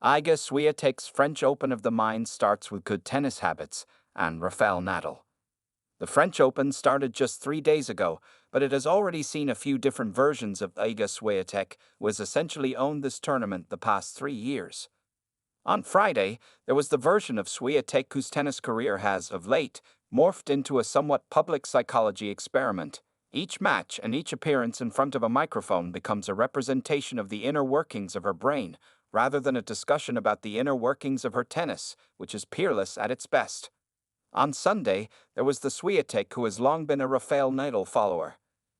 Iga Swiatek's French Open of the mind starts with good tennis habits, and Rafael Nadal. The French Open started just 3 days ago, but it has already seen a few different versions of Iga Świątek, who has essentially owned this tournament the past 3 years. On Friday, there was the version of Świątek whose tennis career has, of late, morphed into a somewhat public psychology experiment. Each match and each appearance in front of a microphone becomes a representation of the inner workings of her brain, rather than a discussion about the inner workings of her tennis, which is peerless at its best. On Sunday, there was the Świątek who has long been a Rafael Nadal follower.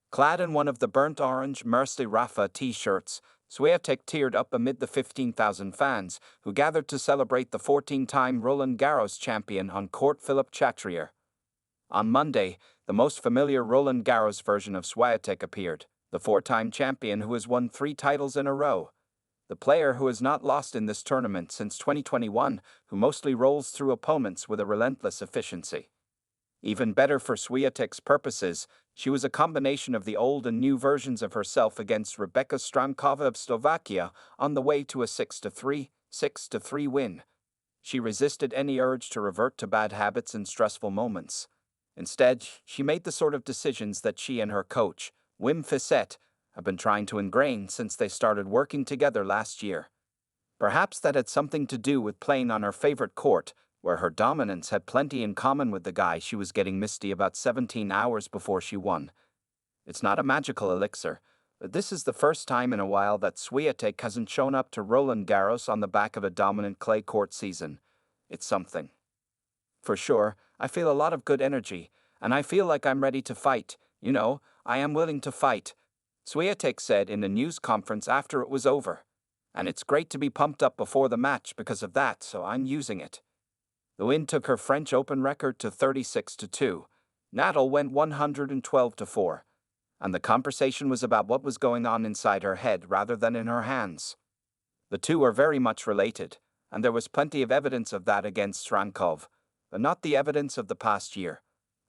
Clad in one of the burnt orange Merci Rafa t-shirts, Świątek teared up amid the 15,000 fans who gathered to celebrate the 14-time Roland Garros champion on Court Philippe-Chatrier. On Monday, the most familiar Roland Garros version of Świątek appeared, the 4-time champion who has won 3 titles in a row. The player who has not lost in this tournament since 2021, who mostly rolls through opponents with a relentless efficiency. Even better for Świątek's purposes, she was a combination of the old and new versions of herself against Rebeka Stramkova of Slovakia on the way to a 6-3, 6-3 win. She resisted any urge to revert to bad habits in stressful moments. Instead, she made the sort of decisions that she and her coach, Wim Fissette, have been trying to ingrain since they started working together last year. Perhaps that had something to do with playing on her favorite court, where her dominance had plenty in common with the guy she was getting misty about 17 hours before she won. It's not a magical elixir, but this is the first time in a while that Świątek hasn't shown up to Roland Garros on the back of a dominant clay court season. It's something. For sure, I feel a lot of good energy, and I feel like I'm ready to fight. I am willing to fight, Świątek said in a news conference after it was over. And it's great to be pumped up before the match because of that, so I'm using it. The win took her French Open record to 36-2. Nadal went 112-4. And the conversation was about what was going on inside her head rather than in her hands. The two are very much related, and there was plenty of evidence of that against Stramkov, but not the evidence of the past year.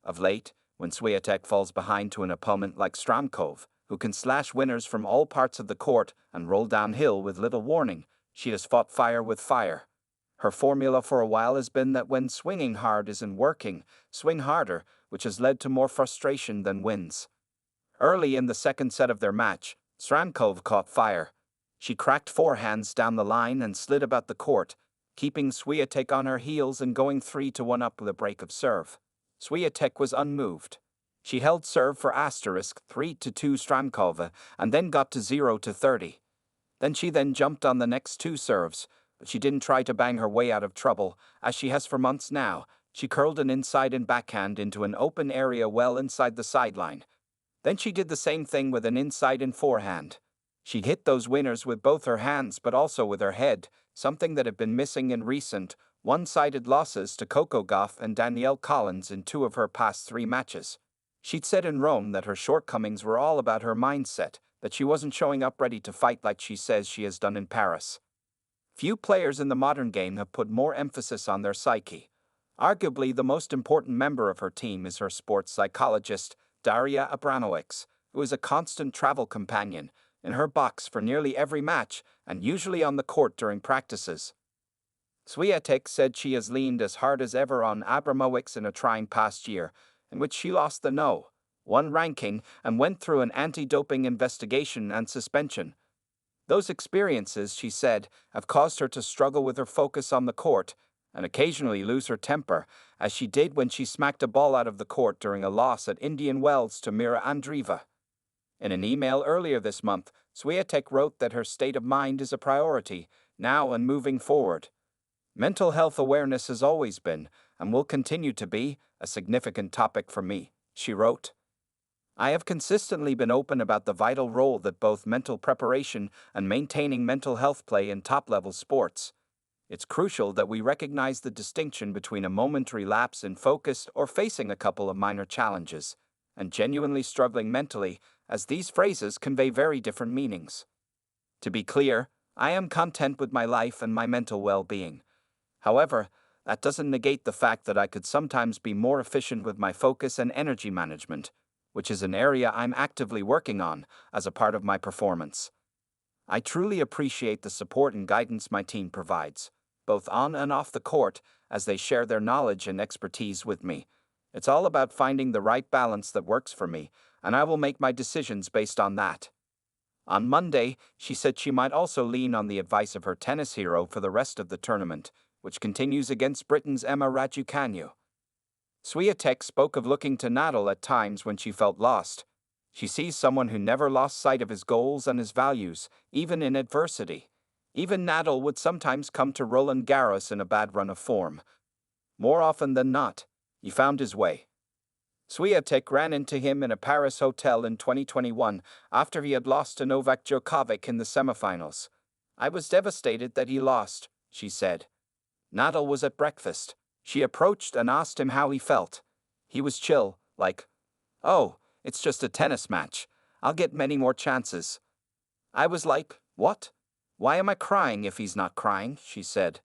Of late, when Świątek falls behind to an opponent like Stramkov, who can slash winners from all parts of the court and roll downhill with little warning, she has fought fire with fire. Her formula for a while has been that when swinging hard isn't working, swing harder, which has led to more frustration than wins. Early in the second set of their match, Stramkov caught fire. She cracked forehands down the line and slid about the court, keeping Świątek on her heels and going 3-1 up with a break of serve. Świątek was unmoved. She held serve for *3-2 Stramkova and then got to 0-30. Then she jumped on the next 2 serves, but she didn't try to bang her way out of trouble, as she has for months now. She curled an inside-in backhand into an open area well inside the sideline. Then she did the same thing with an inside-in forehand. She hit those winners with both her hands but also with her head, something that had been missing in recent, one-sided losses to Coco Gauff and Danielle Collins in 2 of her past 3 matches. She'd said in Rome that her shortcomings were all about her mindset, that she wasn't showing up ready to fight like she says she has done in Paris. Few players in the modern game have put more emphasis on their psyche. Arguably the most important member of her team is her sports psychologist, Daria Abramović, who is a constant travel companion, in her box for nearly every match and usually on the court during practices. Świątek said she has leaned as hard as ever on Abramović in a trying past year, in which she lost the No.1 ranking and went through an anti-doping investigation and suspension. Those experiences, she said, have caused her to struggle with her focus on the court and occasionally lose her temper, as she did when she smacked a ball out of the court during a loss at Indian Wells to Mira Andreeva. In an email earlier this month, Świątek wrote that her state of mind is a priority, now and moving forward. Mental health awareness has always been, and will continue to be, a significant topic for me, she wrote. I have consistently been open about the vital role that both mental preparation and maintaining mental health play in top-level sports. It's crucial that we recognize the distinction between a momentary lapse in focus or facing a couple of minor challenges, and genuinely struggling mentally, as these phrases convey very different meanings. To be clear, I am content with my life and my mental well-being. However, that doesn't negate the fact that I could sometimes be more efficient with my focus and energy management, which is an area I'm actively working on as a part of my performance. I truly appreciate the support and guidance my team provides, both on and off the court, as they share their knowledge and expertise with me. It's all about finding the right balance that works for me, and I will make my decisions based on that. On Monday, she said she might also lean on the advice of her tennis hero for the rest of the tournament, which continues against Britain's Emma Raducanu. Swiatek spoke of looking to Nadal at times when she felt lost. She sees someone who never lost sight of his goals and his values, even in adversity. Even Nadal would sometimes come to Roland Garros in a bad run of form. More often than not, he found his way. Swiatek ran into him in a Paris hotel in 2021 after he had lost to Novak Djokovic in the semifinals. I was devastated that he lost, she said. Nadal was at breakfast. She approached and asked him how he felt. He was chill, like, "Oh, it's just a tennis match. I'll get many more chances." I was like, "What? Why am I crying if he's not crying?" she said.